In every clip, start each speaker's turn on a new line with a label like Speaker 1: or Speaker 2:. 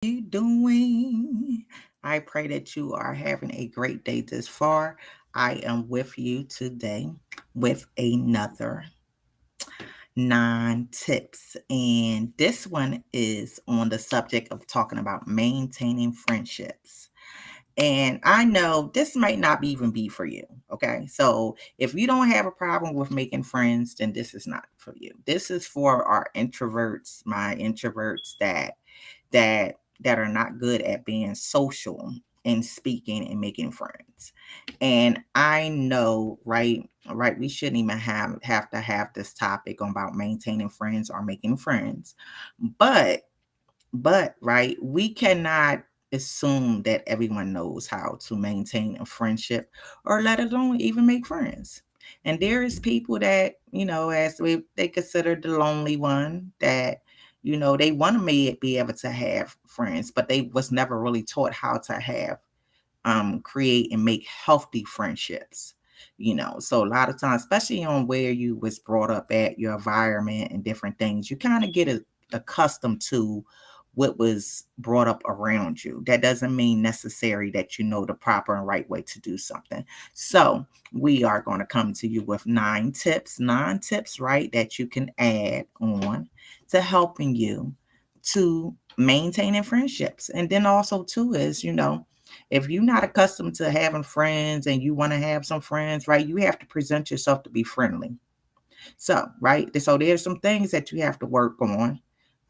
Speaker 1: You doing? I pray that you are having a great day this far. I am with you today with another 9 tips. And this one is on the subject of talking about maintaining friendships. And I know this might not even be for you. Okay. So if you don't have a problem with making friends, then this is not for you. This is for our introverts, my introverts that are not good at being social and speaking and making friends. And I know, right, we shouldn't even have to have this topic about maintaining friends or making friends. But right, we cannot assume that everyone knows how to maintain a friendship or let alone even make friends. And there is people that, they consider the lonely one that, they want to be able to have friends, but they was never really taught how to have create and make healthy friendships. So a lot of times, especially on where you was brought up at, your environment and different things, you kind of get accustomed to what was brought up around you. That doesn't mean necessary that you know the proper and right way to do something. So we are going to come to you with 9 tips, right, that you can add on to helping you to maintaining friendships. And then also too is, if you're not accustomed to having friends and you want to have some friends, right, you have to present yourself to be friendly. So, right, so there's some things that you have to work on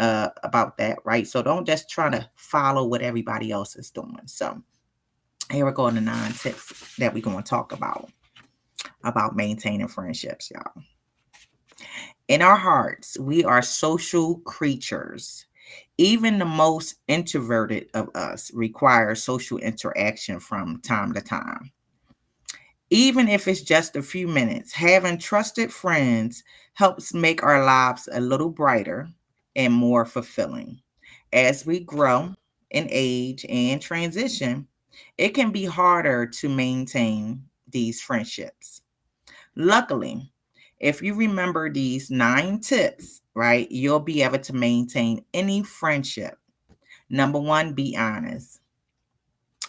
Speaker 1: about that, right? So don't just try to follow what everybody else is doing. So here we go on the 9 tips that we're going to talk about maintaining friendships, y'all. In our hearts, we are social creatures. Even the most introverted of us require social interaction from time to time. Even if it's just a few minutes, having trusted friends helps make our lives a little brighter and more fulfilling. As we grow in age and transition, it can be harder to maintain these friendships. Luckily, if you remember these 9 tips, right, you'll be able to maintain any friendship. Number one, be honest.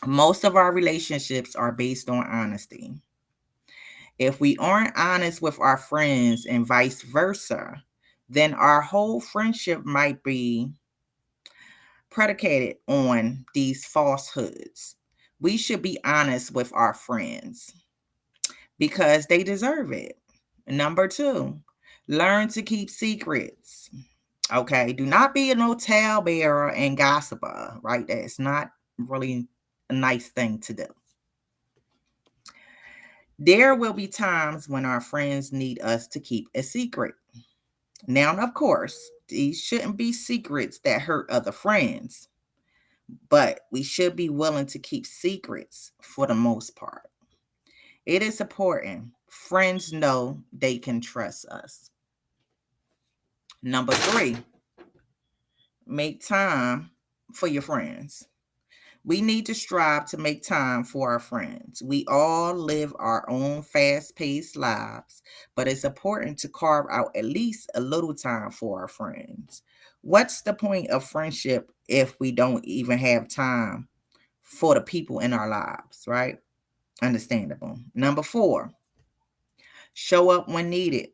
Speaker 1: Most of our relationships are based on honesty. If we aren't honest with our friends and vice versa, then our whole friendship might be predicated on these falsehoods. We should be honest with our friends because they deserve it. Number two, learn to keep secrets. Okay, do not be a no talebearer and gossiper, right? That's not really a nice thing to do. There will be times when our friends need us to keep a secret. Now, of course, these shouldn't be secrets that hurt other friends, but we should be willing to keep secrets for the most part. It is important. Friends know they can trust us. Number three, make time for your friends. We need to strive to make time for our friends. We all live our own fast paced lives, but it's important to carve out at least a little time for our friends. What's the point of friendship if we don't even have time for the people in our lives, right? Understandable. Number four, show up when needed.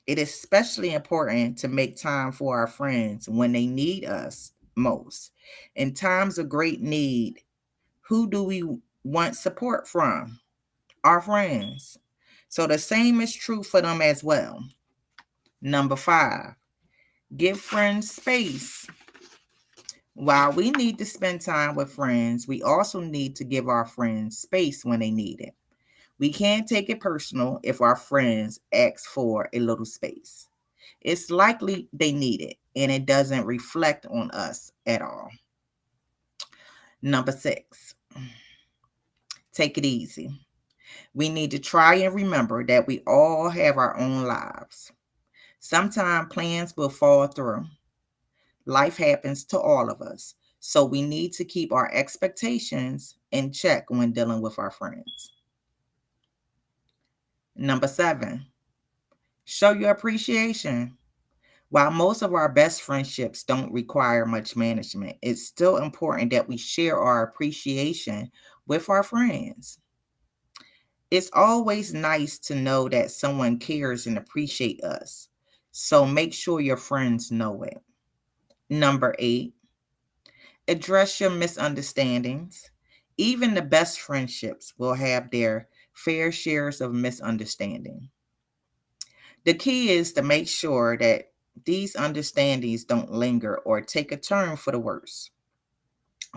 Speaker 1: It is especially important to make time for our friends when they need us most. In times of great need, who do we want support from? Our friends. So the same is true for them as well. Number five, give friends space. While we need to spend time with friends, we also need to give our friends space when they need it. We can't take it personal if our friends ask for a little space. It's likely they need it and it doesn't reflect on us at all. Number six, take it easy. We need to try and remember that we all have our own lives. Sometimes plans will fall through. Life happens to all of us. So we need to keep our expectations in check when dealing with our friends. Number seven, show your appreciation. While most of our best friendships don't require much management, it's still important that we share our appreciation with our friends. It's always nice to know that someone cares and appreciate us. So make sure your friends know it. Number 8, address your misunderstandings. Even the best friendships will have their fair shares of misunderstanding. The key is to make sure that these understandings don't linger or take a turn for the worse.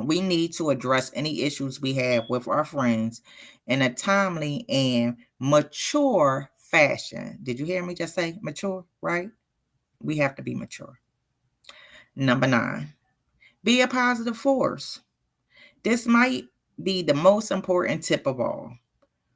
Speaker 1: We need to address any issues we have with our friends in a timely and mature fashion. Did you hear me just say mature, right? We have to be mature. Number 9, be a positive force. This might be the most important tip of all.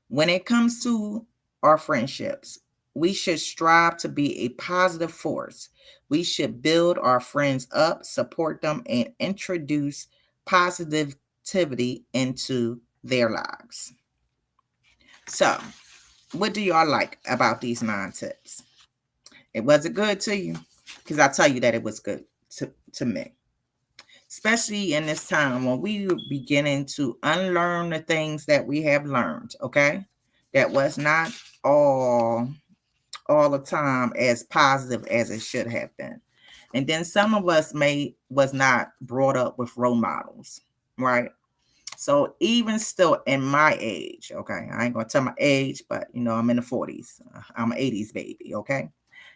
Speaker 1: When it comes to our friendships, we should strive to be a positive force. We should build our friends up, support them, and introduce positivity into their lives. So, what do y'all like about these 9 tips? It wasn't good to you? Because I tell you that it was good to me. Especially in this time when we are beginning to unlearn the things that we have learned, okay? That was not all all the time as positive as it should have been. And then some of us was not brought up with role models, right? So even still in my age, okay, I ain't gonna tell my age, but I'm in the 40s. I'm an 80s baby, okay?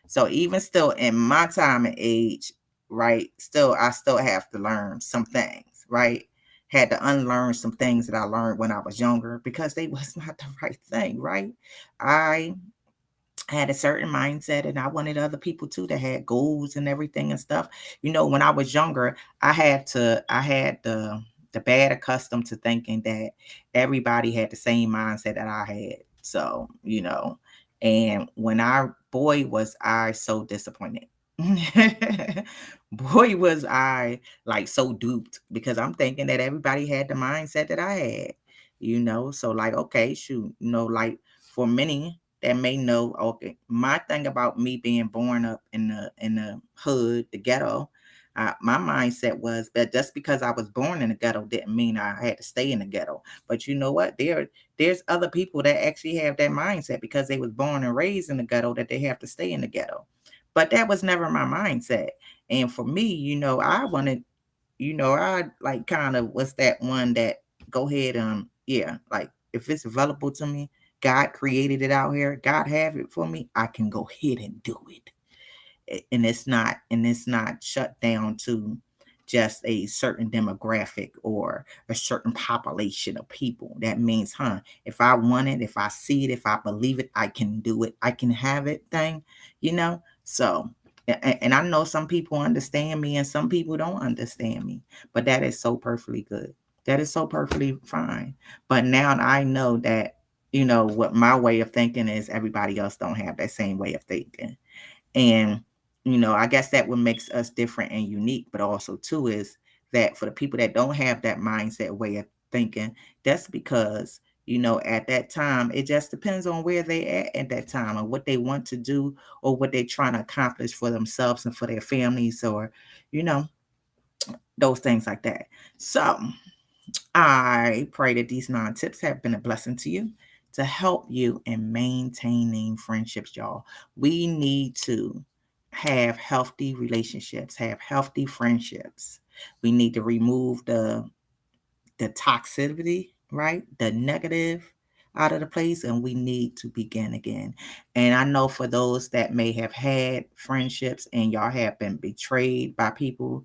Speaker 1: So even still in my time and age, right, I still have to learn some things, right? Had to unlearn some things that I learned when I was younger because they was not the right thing, right? I had a certain mindset and I wanted other people too that had goals and everything and stuff. When I was younger, I had the bad accustomed to thinking that everybody had the same mindset that I had. So, and when boy was I so disappointed. Boy was I like so duped because I'm thinking that everybody had the mindset that I had, so like, okay, shoot, like for many that may know, okay, my thing about me being born up in the hood, the ghetto, my mindset was that just because I was born in the ghetto didn't mean I had to stay in the ghetto. But you know what? There's other people that actually have that mindset because they was born and raised in the ghetto that they have to stay in the ghetto. But that was never my mindset. And for me, I wanted, I like kind of was that one that go ahead yeah, like if it's available to me, God created it out here, God have it for me, I can go ahead and do it. And it's not shut down to just a certain demographic or a certain population of people. That means, if I want it, if I see it, if I believe it, I can do it, I can have it so and I know some people understand me and some people don't understand me, but that is so perfectly good. That is so perfectly fine. But now I know that what my way of thinking is, everybody else don't have that same way of thinking. And, I guess that what makes us different and unique, but also too is that for the people that don't have that mindset way of thinking, that's because, at that time, it just depends on where they at that time and what they want to do or what they're trying to accomplish for themselves and for their families or, you know, those things like that. So I pray that these 9 tips have been a blessing to you to help you in maintaining friendships, y'all. We need to have healthy relationships, have healthy friendships. We need to remove the toxicity, right? The negative out of the place, and we need to begin again. And I know for those that may have had friendships and y'all have been betrayed by people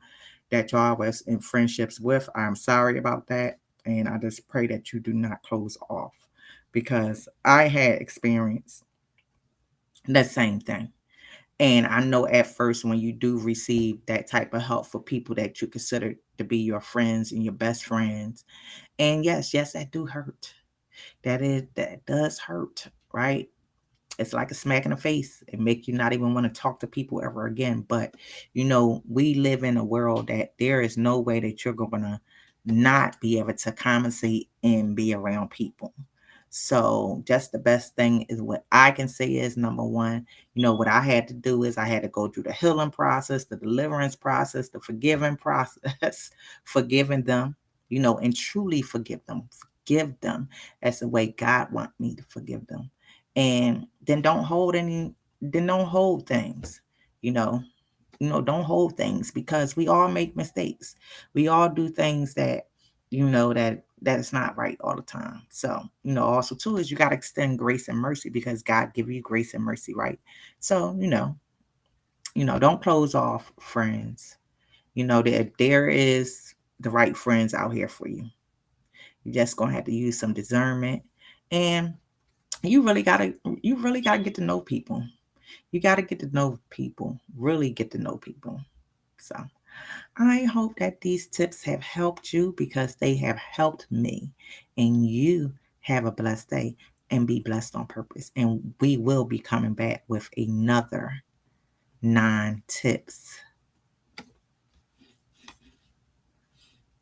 Speaker 1: that y'all was in friendships with, I'm sorry about that. And I just pray that you do not close off because I had experienced the same thing. And I know at first when you do receive that type of help for people that you consider to be your friends and your best friends, and yes, that do hurt. That does hurt, right? It's like a smack in the face. It make you not even want to talk to people ever again. But we live in a world that there is no way that you're gonna not be able to compensate and be around people. So just the best thing is what I can say is number one, what I had to do is I had to go through the healing process, the deliverance process, the forgiving process, forgiving them, and truly forgive them. Forgive them as the way God want me to forgive them. And then don't hold things, you know. Don't hold things because we all make mistakes. We all do things that is not right all the time. So, also too is you got to extend grace and mercy because God give you grace and mercy, right? So, don't close off friends. That there is the right friends out here for you. You're just gonna have to use some discernment, and you really gotta get to know people. You gotta get to know people, really get to know people. So I hope that these tips have helped you because they have helped me. And you have a blessed day and be blessed on purpose. And we will be coming back with another 9 tips.